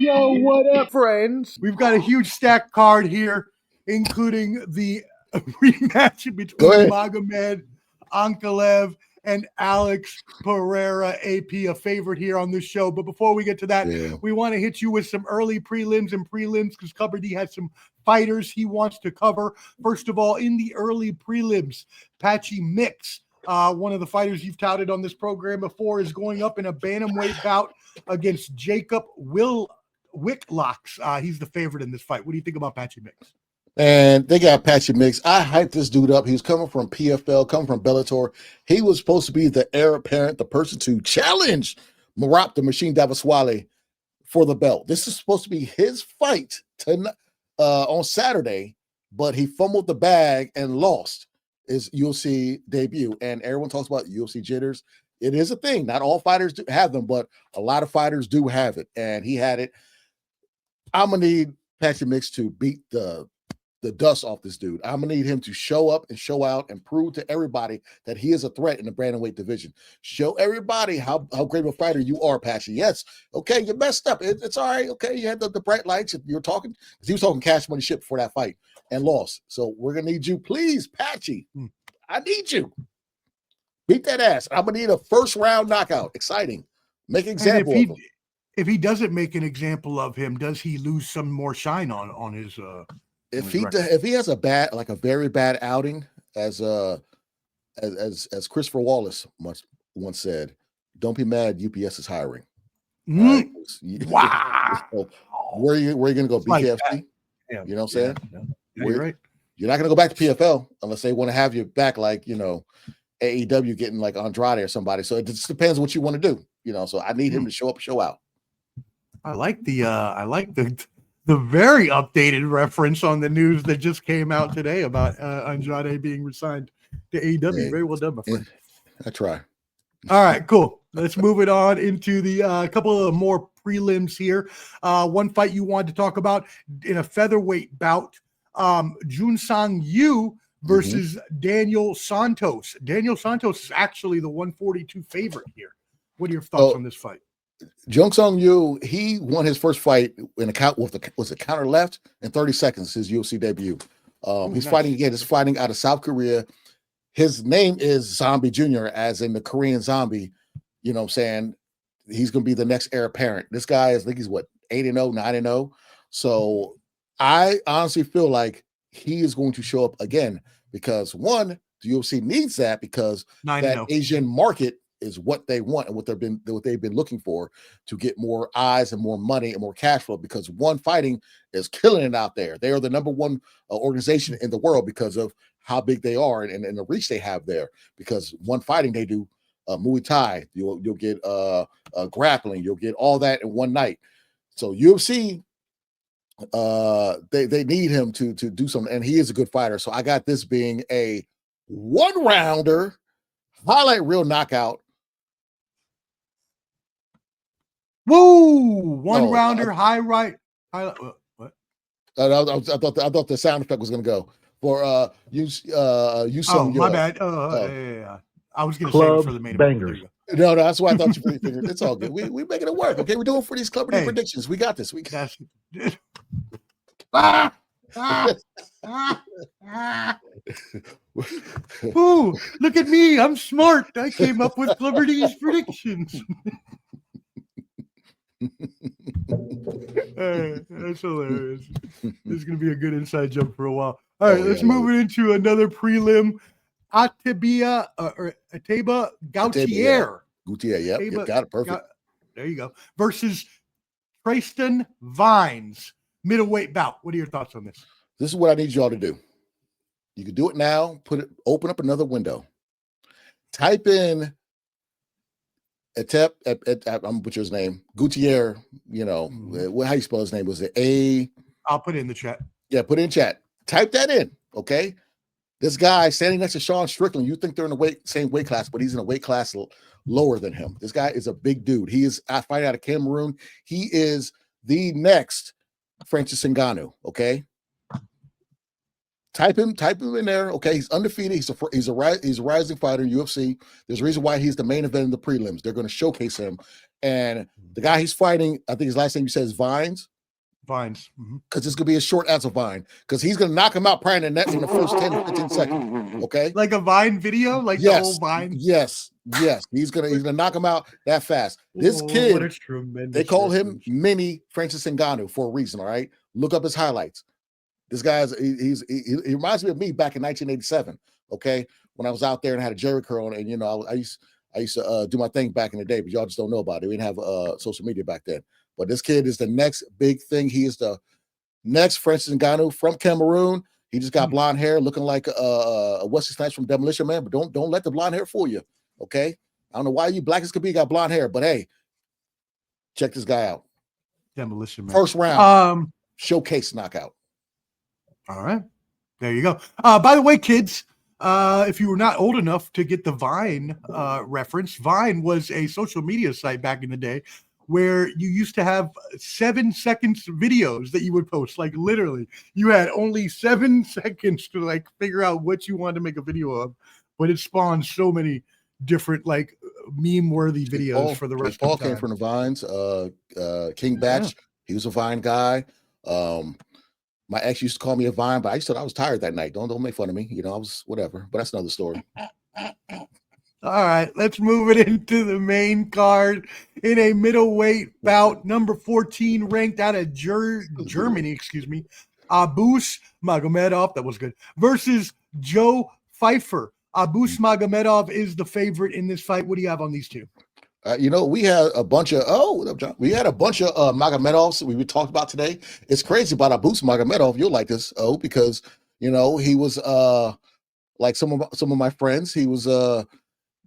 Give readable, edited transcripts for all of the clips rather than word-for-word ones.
Yo, what up, friends? We've got a huge stack card here, including the rematch between Magomed Ankalaev and Alex Pereira, AP, a favorite here on this show. But before we get to that, we want to hit you with some early prelims because Cover D has some fighters he wants to cover. First of all, in the early prelims, Patchy Mix, one of the fighters you've touted on this program before, is going up in a bantamweight bout against Jacob Wicklocks. He's the favorite in this fight. What do you think about Patchy Mix? And they got Patchy Mix. I hyped this dude up. He was coming from PFL, coming from Bellator. He was supposed to be the heir apparent, the person to challenge Merab the Machine Dvalishvili for the belt. This is supposed to be his fight on Saturday, but he fumbled the bag and lost his UFC debut. And everyone talks about UFC jitters. It is a thing. Not all fighters do have them, but a lot of fighters do have it. And he had it. I'm going to need Patchy Mix to beat the dust off this dude. I'm gonna need him to show up and show out and prove to everybody that he is a threat in the bantamweight division. Show everybody how great of a fighter you are, Patchy. Yes, okay, you messed up. It's all right. Okay, you had the bright lights. You were talking because he was talking cash money shit before that fight and lost. So we're gonna need you, please, Patchy. I need you. Beat that ass. I'm gonna need a first round knockout. Exciting. Make an example of him. If he doesn't make an example of him, does he lose some more shine on his? If he has a very bad outing, as Christopher Wallace once said, don't be mad. UPS is hiring. Right? Wow. So where are you gonna go? BKFC? You know what I'm saying? Yeah, you're right. You're not gonna go back to PFL unless they want to have you back, like AEW getting like Andrade or somebody. So it just depends what you want to do. So I need him to show up, show out. I like the very updated reference on the news that just came out today about Andrade being resigned to AEW. Hey, very well done, my friend. I try. All right, cool. Let's move it on into the couple of more prelims here. One fight you wanted to talk about in a featherweight bout, Jun Sang Yu versus Daniel Santos. Daniel Santos is actually the 142 favorite here. What are your thoughts on this fight? Jung Sung Yu, he won his first fight in a count with a counter left in 30 seconds, his UFC debut. He's fighting out of South Korea. His name is Zombie Jr., as in the Korean zombie. You know what I'm saying? He's going to be the next heir apparent. This guy is, I think he's 8-0, 9-0. So I honestly feel like he is going to show up again because, one, the UFC needs that because that Asian market is what they want and what they've been looking for to get more eyes and more money and more cash flow, because One Fighting is killing it out there. They are the number one organization in the world because of how big they are and the reach they have there. Because One Fighting, they do Muay Thai, you'll get grappling, you'll get all that in one night. So UFC, they need him to do something, and he is a good fighter. So I got this being a one-rounder highlight reel knockout. Woo! One rounder, high right. What? I thought the sound effect was going to go for you. My bad. Yeah. I was going to say it for the main bangers. No, that's why I thought you figured. It's all good. We making it work. Okay, we're doing for these Club predictions. We got this. Ooh, look at me. I'm smart. I came up with Club predictions. That's hilarious. This is going to be a good inside joke for a while. All right, let's move it into another prelim. Ateba Gautier. Gautier, yep, got it perfect. There you go. Versus Tristan Vines, middleweight bout. What are your thoughts on this? This is what I need y'all to do. You can do it now. Open up another window. Type in I'm butcher his name. Gautier, how you spell his name? Was it A? I'll put it in the chat. Yeah, put it in chat. Type that in, okay? This guy standing next to Sean Strickland, you think they're in the same weight class, but he's in a weight class lower than him. This guy is a big dude. He is fighting out of Cameroon. He is the next Francis Ngannou, okay? Type him in there. Okay, he's undefeated. He's a rising fighter in UFC. There's a reason why he's the main event in the prelims. They're going to showcase him And the guy he's fighting, I think his last name you said is Vines. Vines. Because this could be as short as a Vine. Because he's going to knock him out probably in the first 10 to 15 seconds. Okay. Like a Vine video? Like the whole Vine? Yes. He's gonna knock him out that fast. This kid, what a tremendous they call him Mini Francis Ngannou for a reason. All right. Look up his highlights. This guy's he reminds me of me back in 1987. Okay. When I was out there and had a Jerry curl, and you know, I used to do my thing back in the day, but y'all just don't know about it. We didn't have social media back then. But this kid is the next big thing. He is the next Francis Ngannou from Cameroon. He just got blonde hair, looking like a Wesley Snipes from Demolition Man. But don't let the blonde hair fool you. Okay. I don't know why you black as could be got blonde hair, but hey, check this guy out. Demolition Man. First round. Showcase knockout. All right. There you go. By the way, kids, if you were not old enough to get the Vine reference, Vine was a social media site back in the day where you used to have 7 seconds videos that you would post. Like literally, you had only 7 seconds to like figure out what you wanted to make a video of, but it spawned so many different like meme-worthy videos for the rest Paul of the time. Came from the Vines. King Batch, he was a Vine guy. My ex used to call me a Vine, but I was tired that night. Don't make fun of me. You know, I was whatever, but that's another story. All right, let's move it into the main card in a middleweight bout. Number 14 ranked out of Germany, Abus Magomedov, that was good, versus Joe Pfeiffer. Abus Magomedov is the favorite in this fight. What do you have on these two? You know, we had a bunch of Magomedovs we talked about today. It's crazy about Abus Magomedov. You'll like this, because you know he was like some of my friends. He was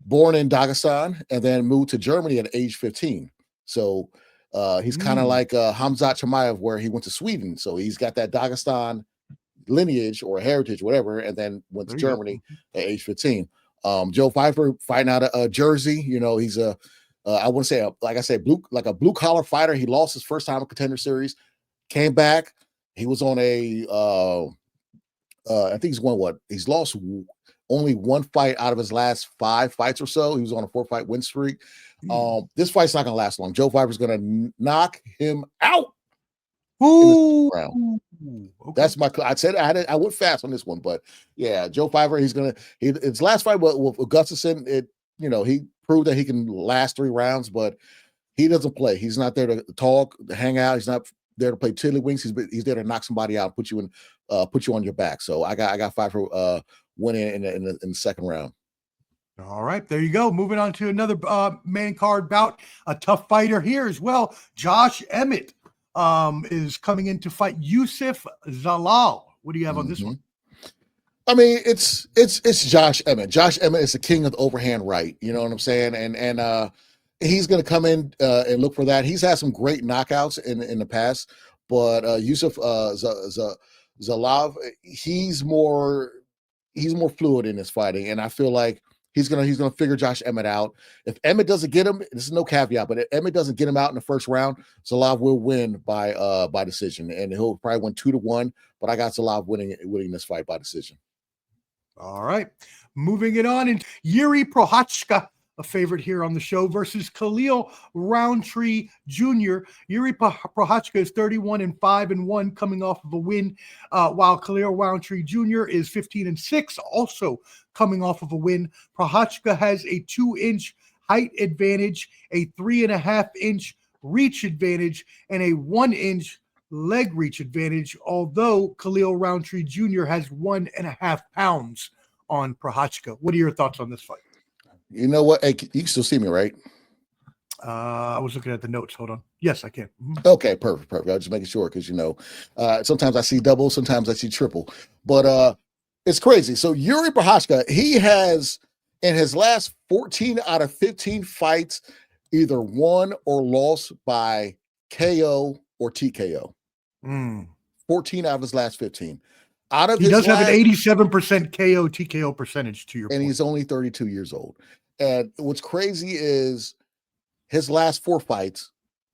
born in Dagestan and then moved to Germany at age 15. So he's kind of like Hamzat Chimaev, where he went to Sweden. So he's got that Dagestan lineage or heritage, whatever, and then went to Germany at age 15. Joe Pfeiffer fighting out of Jersey. You know, he's I wouldn't say a blue collar fighter. He lost his first time in Contender Series, came back. He was on I think he's won what? He's lost only one fight out of his last 5 fights or so. He was on a 4-fight win streak. This fight's not gonna last long. Joe Pfeiffer's gonna knock him out. Ooh. Okay. That's my. I went fast on this one, but yeah, Joe Pfeiffer. His last fight with Gustafsson. He proved that he can last 3 rounds, but he doesn't play. He's not there to talk, to hang out. He's not there to play tiddlywinks. He's there to knock somebody out, put you on your back. So I got Pfeiffer winning in the second round. All right, there you go. Moving on to another main card bout. A tough fighter here as well. Josh Emmett is coming in to fight Youssef Zalal. What do you have on this one? I mean, it's Josh Emmett. Josh Emmett is the king of the overhand right. You know what I'm saying? And he's going to come in and look for that. He's had some great knockouts in the past, but Youssef Zalal, he's more fluid in his fighting, and I feel like he's gonna figure Josh Emmett out. If Emmett doesn't get him, this is no caveat, but if Emmett doesn't get him out in the first round, Zalal will win by decision, and he'll probably win 2-1. But I got Zalal winning this fight by decision. All right, moving it on, and Jiří Procházka, a favorite here on the show, versus Khalil Rountree Jr. Jiří Procházka is 31-5-1, coming off of a win, while Khalil Rountree Jr. is 15-6, also coming off of a win. Procházka has a 2-inch height advantage, a 3.5-inch reach advantage, and a 1-inch leg reach advantage, although Khalil Rountree Jr. has 1.5 pounds on Procházka. What are your thoughts on this fight? You know what? Hey, you can still see me, right? I was looking at the notes. Hold on. Yes, I can. Okay, perfect. I was just making sure because sometimes I see double, sometimes I see triple, but it's crazy. So Jiří Procházka, he has in his last 14 out of 15 fights either won or lost by KO or TKO. 14 out of his last 15. He does have an 87% KO TKO percentage, to your point. And he's only 32 years old. And what's crazy is his last 4 fights,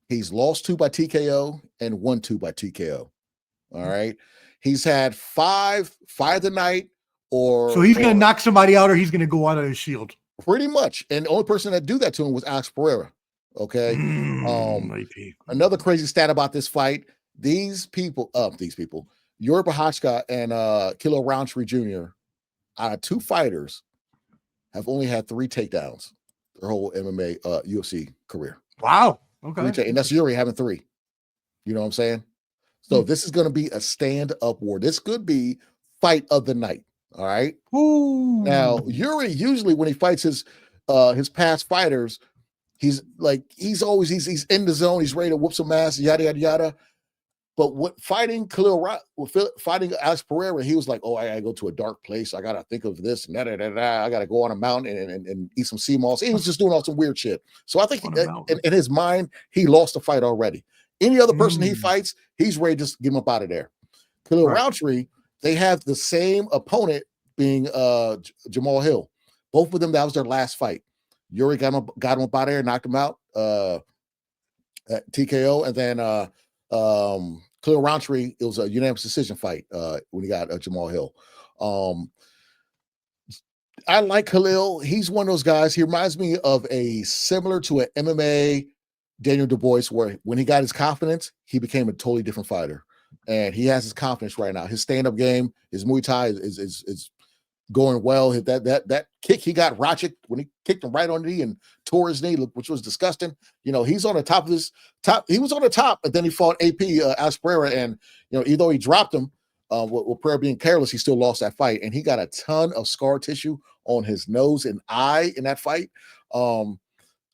he's lost 2 by TKO and won 2 by TKO. All right. He's had 5 fight of the night, so he's going to knock somebody out, or he's going to go out on his shield. Pretty much. And the only person that do that to him was Alex Pereira. Okay. AP. Another crazy stat about this fight: these people, Yuri Procházka and Khalil Rountree Jr. out of 2 fighters have only had 3 takedowns their whole MMA UFC career. Wow. Okay. And that's Yuri having 3. You know what I'm saying? So this is going to be a stand-up war. This could be fight of the night. All right. Ooh. Now, Yuri usually when he fights his past fighters, he's in the zone, he's ready to whoop some ass, yada yada yada. But fighting fighting Alex Pereira, he was like, "Oh, I gotta go to a dark place. I gotta think of this and that. I gotta go on a mountain and eat some sea moss." He was just doing all some weird shit. So I think in his mind, he lost the fight already. Any other person he fights, he's ready to just get him up out of there. Khalil Rountree, they have the same opponent being Jamal Hill. Both of them, that was their last fight. Yuri got him up out of there, knocked him out at TKO, and then Khalil Rountree, it was a unanimous decision fight when he got Jamal Hill. I like Khalil. He's one of those guys. He reminds me of similar to an MMA Daniel Dubois, where when he got his confidence, he became a totally different fighter. And he has his confidence right now. His stand-up game, his Muay Thai is going well. That kick he got Rochik when he kicked him right on the knee and tore his knee, which was disgusting. You know, he's on the top of his top. He was on the top, but then he fought AP Alex Pereira, and even though he dropped him, with Pereira being careless, he still lost that fight, and he got a ton of scar tissue on his nose and eye in that fight.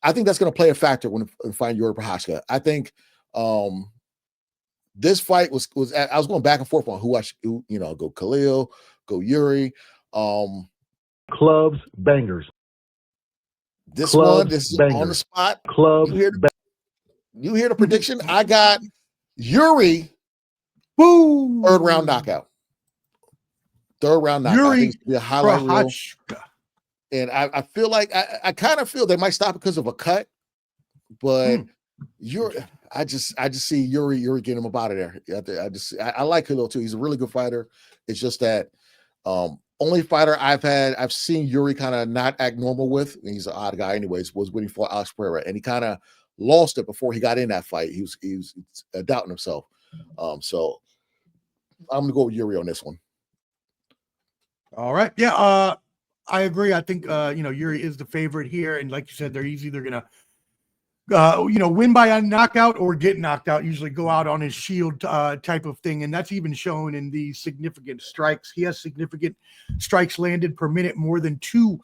I think that's going to play a factor when fighting Yuri Procházka. I think this fight was I was going back and forth on who I should go Khalil, go Yuri. Clubs, bangers. This Clubs, is bangers. on the spot. Clubs. You hear the prediction? I got Yuri. Boom. Third round knockout. Yuri be a highlight reel. Procházka. And I feel like I kind of feel they might stop because of a cut, but I just see Yuri getting him up out of there. I like Khalil too. He's a really good fighter. It's just that only fighter I've seen Yuri kind of not act normal with, and he's an odd guy anyways, was when he fought Alex Pereira, and he kind of lost it before he got in that fight. He was doubting himself. So I'm gonna go with Yuri on this one. All right. Yeah. I agree. I think Yuri is the favorite here, and like you said, they're either gonna win by a knockout or get knocked out. Usually go out on his shield type of thing, and that's even shown in the significant strikes. He has significant strikes landed per minute, more than 2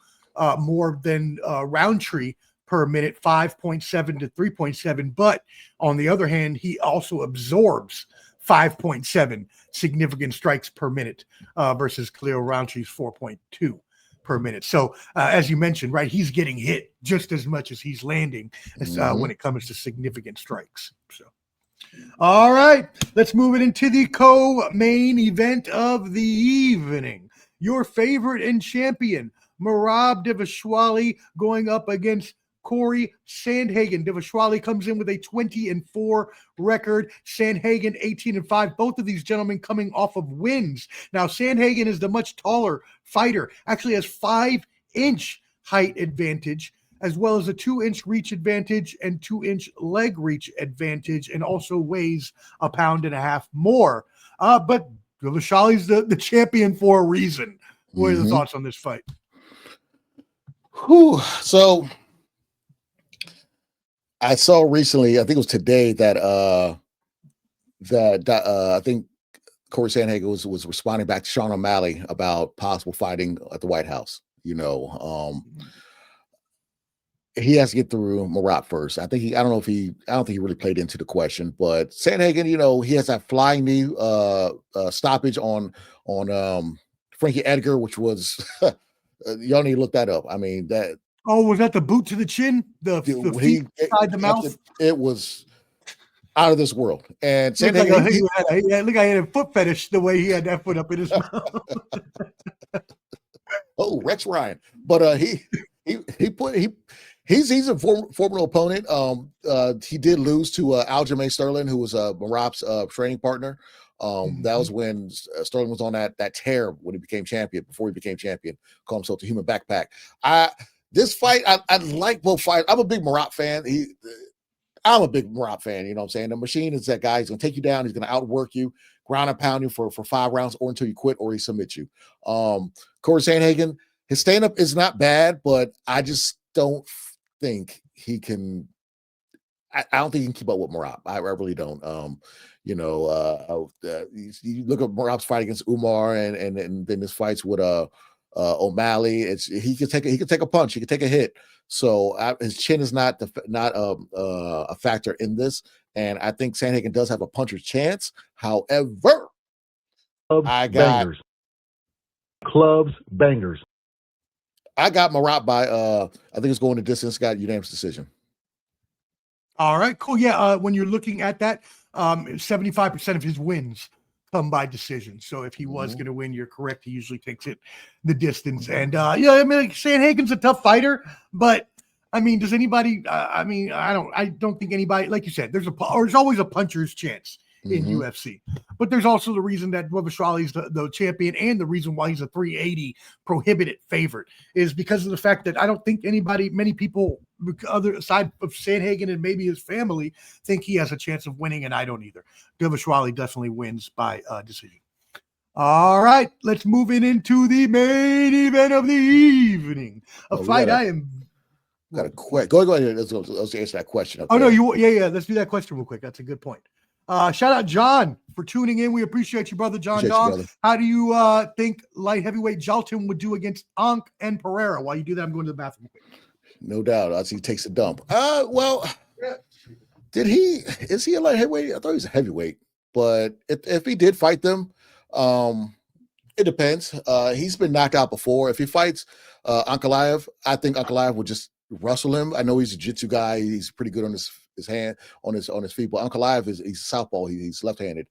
more than Rountree per minute, 5.7 to 3.7. But on the other hand, he also absorbs 5.7 significant strikes per minute versus Khalil Rountree's 4.2 per minute. So as you mentioned, right, he's getting hit just as much as he's landing as, when it comes to significant strikes. So, all right, let's move it into the co-main event of the evening. Your favorite and champion, Merab Dvalishvili, going up against Cory Sandhagen. Dvalishvili comes in with a 20-4 record. Sandhagen 18-5. Both of these gentlemen coming off of wins. Now, Sandhagen is the much taller fighter. Actually has 5-inch height advantage, as well as a 2-inch reach advantage and 2-inch leg reach advantage, and also weighs 1.5 pounds more. But Dvalishvili's the champion for a reason. What are the thoughts on this fight? So I saw recently, I think it was today, that I think Cory Sandhagen was responding back to Sean O'Malley about possible fighting at the White House. He has to get through Merab first. I don't think he really played into the question, but Sandhagen, he has that flying knee stoppage on Frankie Edgar, which was y'all need to look that up. I mean, that. Oh, was that the boot to the chin? The feet inside the mouth? It was out of this world. And Sandhagen, he had a foot fetish the way he had that foot up in his mouth. Oh, Rex Ryan. But he's a formidable opponent. He did lose to Aljamain Sterling, who was Merab's training partner. That was when Sterling was on that tear when he became champion. Before he became champion, called himself the Human Backpack. This fight, I like both fighters. I'm a big Merab fan. I'm a big Merab fan. You know what I'm saying? The machine is that guy. He's going to take you down. He's going to outwork you, ground and pound you for 5 rounds or until you quit or he submits you. Cory Sandhagen, his stand-up is not bad, but I just don't think he can. I don't think he can keep up with Merab. I really don't. You look at Merab's fight against Umar and then his fights with O'Malley. He could take a punch. He could take a hit. So his chin is not a factor in this. And I think Sandhagen does have a puncher's chance. However, Clubs bangers. I got Merab by I think it's going the distance. Got unanimous decision. All right, cool. Yeah, when you're looking at that, 75% of his wins come by decision. So if he was going to win, you're correct. He usually takes it the distance. And Sandhagen's a tough fighter, but I mean, does anybody? I don't think anybody. Like you said, there's always a puncher's chance in UFC, but there's also the reason that Dvalishvili is the champion, and the reason why he's a 380 prohibited favorite is because of the fact that I don't think many people, other aside of Sandhagen and maybe his family, think he has a chance of winning, and I don't either. Dvalishvili definitely wins by decision. All right, let's move into the main event of the evening. Fight I am. Got a question. Go ahead. Let's answer that question. Okay. Oh no, yeah. Let's do that question real quick. That's a good point. Shout out John for tuning in. We appreciate you, brother John Dong. How do you think light heavyweight Jalton would do against Ank and Pereira? While you do that, I'm going to the bathroom quick. No doubt. I see he takes a dump. Is he a light heavyweight? I thought he was a heavyweight. But if he did fight them, it depends. He's been knocked out before. If he fights Ankalev, I think Ankalev would just wrestle him. I know he's a jiu-jitsu guy. He's pretty good on his hand, on his feet. But Ankalev he's southpaw. He's left-handed.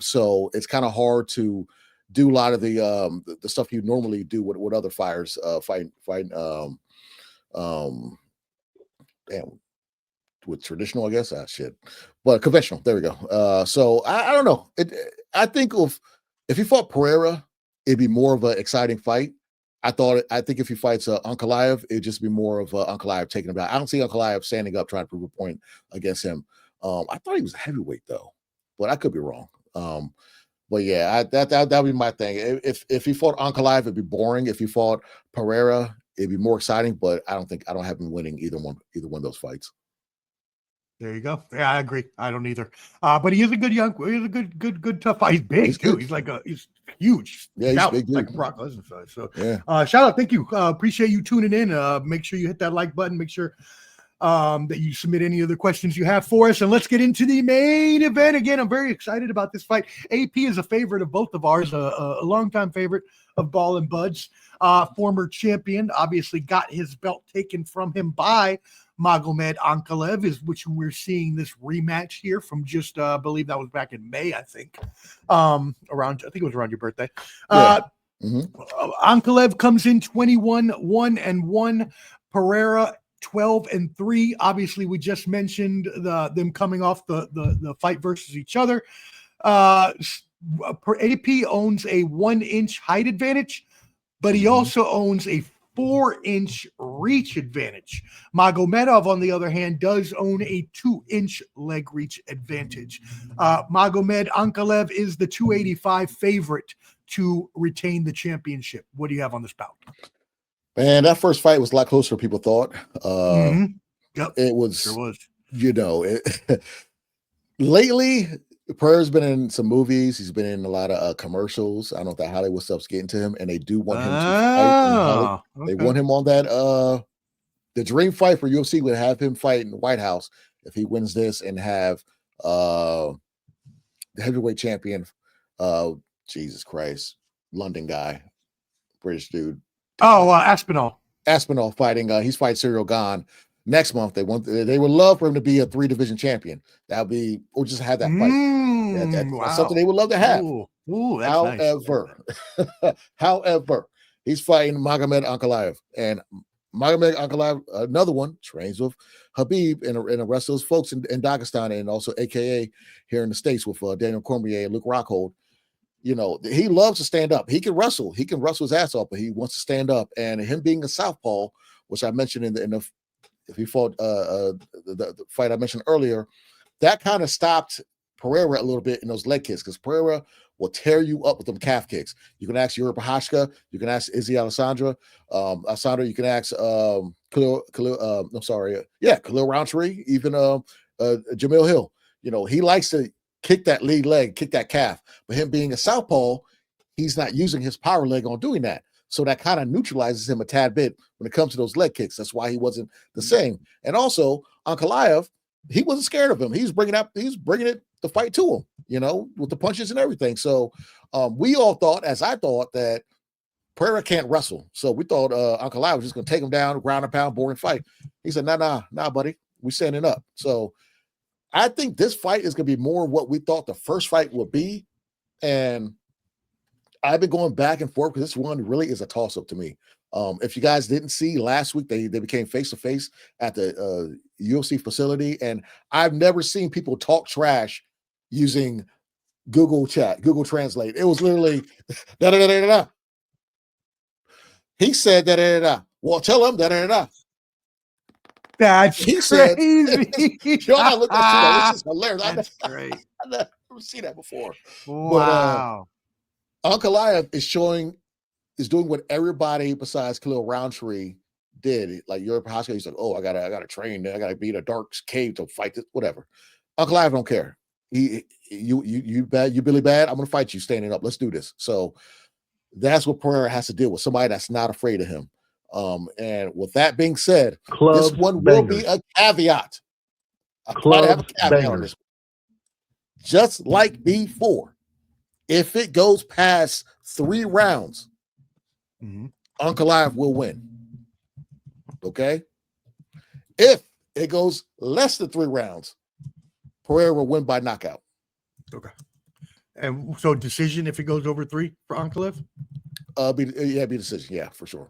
So it's kind of hard to do a lot of the stuff you normally do with other fighters fighting with traditional, I guess. But conventional. There we go. So I don't know. I think if he fought Pereira, it'd be more of an exciting fight. I think if he fights Ankalev, it'd just be more of Ankalev taking him out. I don't see Ankalev standing up trying to prove a point against him. I thought he was a heavyweight though, but I could be wrong. But yeah, that'd be my thing. If he fought Ankalev, it'd be boring. If he fought Pereira, it'd be more exciting. But I don't have him winning either one of those fights. There you go. Yeah, I agree. I don't either. But he is a good tough fight. He's big he's too. He's huge. Yeah, he's big, like Brock Lesnar. So yeah. Shout out. Thank you. Appreciate you tuning in. Make sure you hit that like button. Make sure that you submit any other questions you have for us. And let's get into the main event. Again, I'm very excited about this fight. AP is a favorite of both of ours, a longtime favorite of Ball and Buds. Former champion, obviously got his belt taken from him by Magomed Ankalaev, which we're seeing this rematch here from just I believe that was back in May, I think. I think it was around your birthday. Ankalev comes in 21-1-1. Pereira 12-3. Obviously, we just mentioned them coming off the fight versus each other. AP owns a 1-inch height advantage, but he also owns a 4-inch reach advantage. Magomedov, on the other hand, does own a 2-inch leg reach advantage. Magomed Ankalaev is the 285 favorite to retain the championship. What do you have on this bout? Man, that first fight was a lot closer than people thought. Yep, it was. Sure was. Lately, Pereira's been in some movies. He's been in a lot of commercials. I don't know if that Hollywood stuff's getting to him, and they do want him to fight. Okay. They want him on that. The dream fight for UFC would have him fight in the White House if he wins this and have the heavyweight champion, Jesus Christ, London guy, British dude. Aspinall. Aspinall fighting. He's fighting Cyril Gane next month. They would love for him to be a 3-division champion. That would be, or just have that fight. That's something they would love to have. That's however, he's fighting Magomed Ankalaev, and Magomed Ankalaev, another one, trains with Habib and the rest of those folks in Dagestan, and also AKA here in the States with Daniel Cormier and Luke Rockhold. He loves to stand up. He can wrestle. He can wrestle his ass off, but he wants to stand up. And him being a southpaw, which I mentioned in the if he fought the fight I mentioned earlier, that kind of stopped Pereira a little bit in those leg kicks, because Pereira will tear you up with them calf kicks. You can ask Procházka, you can ask Izzy Alessandra, you can ask Khalil, Khalil Rountree, even Jamil Hill. You know, he likes to kick that lead leg, kick that calf. But him being a southpaw, he's not using his power leg on doing that. So that kind of neutralizes him a tad bit when it comes to those leg kicks. That's why he wasn't the same. And also, Ankalaev, he wasn't scared of him. He's bringing the fight to him, you know, with the punches and everything. So we all thought, as I thought, that Pereira can't wrestle. So we thought Ankalaev was just going to take him down, ground and pound, boring fight. He said, nah, buddy. We're standing up. So I think this fight is going to be more what we thought the first fight would be. And I've been going back and forth because this one really is a toss-up to me. If you guys didn't see last week, they became face-to-face at the UFC facility, and I've never seen people talk trash using Google Chat, Google Translate. It was literally da-da-da-da-da. He said da-da-da-da. Well, tell him da-da-da-da. That's he crazy. Said, y'all gotta look at this. This is hilarious. That's great. I've never seen that before. Wow. But Ankalaev is doing what everybody besides Khalil Rountree did. Like Procházka, he's like, oh, I gotta train. I gotta be in a dark cave to fight this, whatever. Ankalaev don't care. You bad, you Billy bad. I'm gonna fight you standing up. Let's do this. So that's what Pereira has to deal with. Somebody that's not afraid of him. And with that being said, this one will be a caveat. I have a caveat on this. Just like before, if it goes past 3 rounds, Ankalaev will win. Okay? If it goes less than 3 rounds, Pereira will win by knockout. Okay. And so decision if it goes over 3 for Ankalev? Be decision. Yeah, for sure.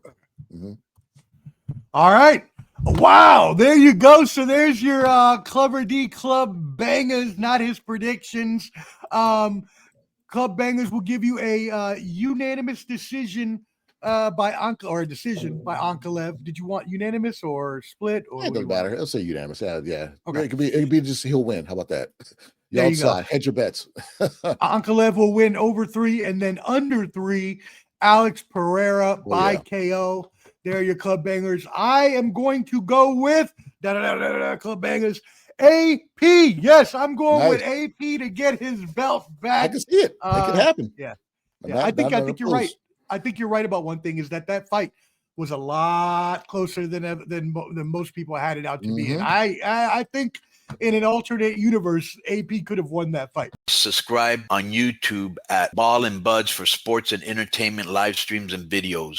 All right. Wow. There you go. So there's your Clever D Club Bangers, not his predictions. Club Bangers will give you a unanimous decision by Ankalev. Did you want unanimous or split? Or it doesn't matter. It'll say unanimous. Yeah. Okay. It could be just he'll win. How about that? There you go. Hedge your bets. Ankalev will win over 3, and then under 3, Alex Pereira by KO. There are your Club Bangers. I am going to go with Club Bangers. AP. Yes, I'm going with AP to get his belt back. I can see it. It could happen. Yeah. I think you're right. I think you're right about one thing, is that fight was a lot closer than most people had it out to be. And I think in an alternate universe, AP could have won that fight. Subscribe on YouTube at Ball and Buds for sports and entertainment live streams and videos.